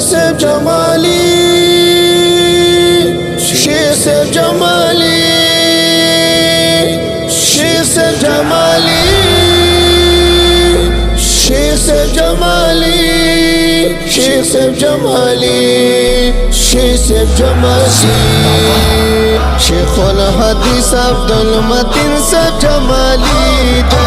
से जमाली, शेर से जमाली, शेर से जमाली, शेर से जमाली, शेर से जमाली, शेर से जमाली। शेखुल हदीस अब्दुल मतीन से जमाली दे,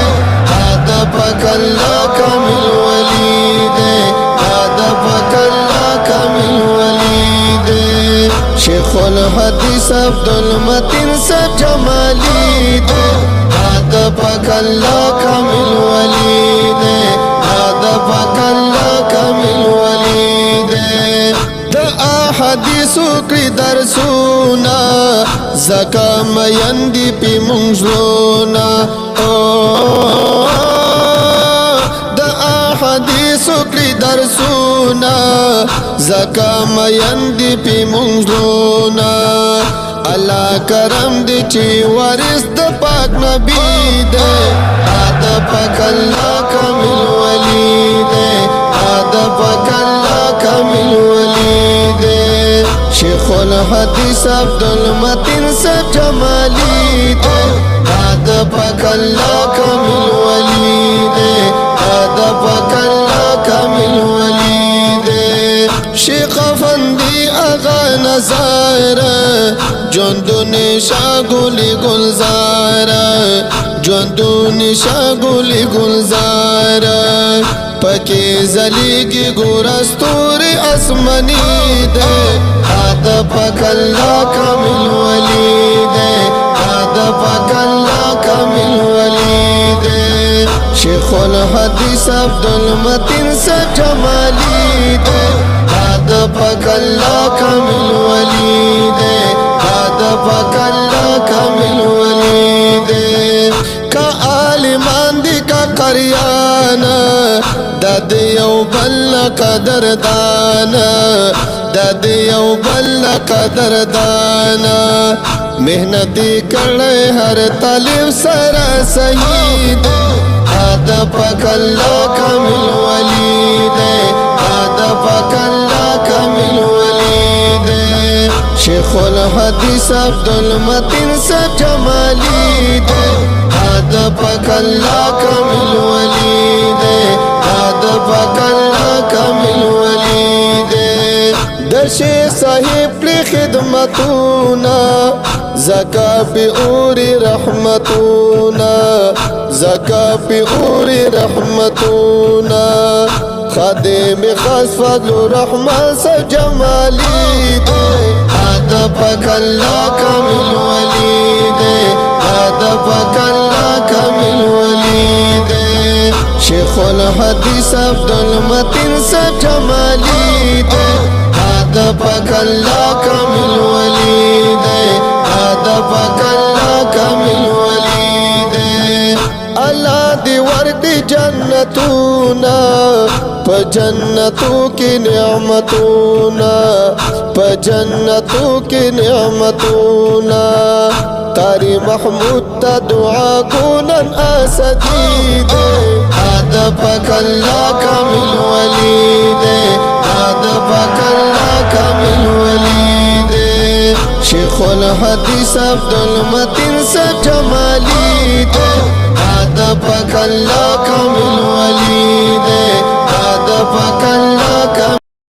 दादा पकल्ला कामिल वली दे, दादा पकल्ला कामिल वली दे। शेखुल हदीस अब्दुल मतीन से जमाली दे, दादा पकल्ला कामिल वली दे, दादा पकल्ला कामिल वली दे। हदीसु की दरसूना ज़का मयंदी पी मुंगलोना द हदीसु की दरसूना ज़का मयंदी पी मुंगलोना। अल्लाह करम दी ची वारिस द पाक नबी दे, दादा पकल्ला कामिल वली दे, दादा पकल्ला कामिल वली दे। शेखुल हदीस अब्दुल मतीन से जमाली दे, दादा पकल्ला कामिल वली दे, दादा पकल्ला कामिल वली दे। शेख अफंदी आगा नज़ारा जोंदो निशा गुली गुलजारा, जोंदो निशा गुली गुलजारा। पके जलीगी गुरस्तूर आसमानी दे, दादा पकल्ला कामिल वली दे, दादा पकल्ला कामिल वली दे। शेखुल हदीस अब्दुल मतीन से जमाली दे, दादा पकल्ला कामिल वली दे, दादा पकल्ला कामिल वली दे। का आलिमान दी का करियाना, दद यौ बल्ला कदरदाना, दद यौ बल्ला कदरदाना। मेहनती करे हर तालिब सरा शहीद, दादा पकल्ला कामिल वली दे, दादा पकल्ला कामिल वली दे। शेखुल हदीस अब्दुल मतीन से जमाली दे, दादा पकल्ला कामिल वली दे, दादा पकल्ला कामिल वली दे। दशे साहिब की खिदमतूना ज़का पे उरी रहमतूना, ज़का पे उरी रहमतूना। खादिम खास फज़ल रहमत से जमाली दे, दादा पकल्ला कामिल वली दे, दादा पकल्ला कामिल वली दे। शेखुल हदीस अब्दुल मतीन से जमाली दे, दादा पकल्ला कामिल वली दे, दादा पकल्ला कामिल वली दे। अल्लाह दी वर्दी जन्नतूना, प जन्नतों की नियामतूना, प जन्नतों की नियामतूना। तारी महमूद ता दुआ गुनन असदी दे, दादा पकल्ला कामिल वली दे, दादा पकल्ला कामिल वली दे। शेखुल हदीस अब्दुल मतीन से जमाली दे, दादा पकल्ला कामिल वली दे, दादा पकल्ला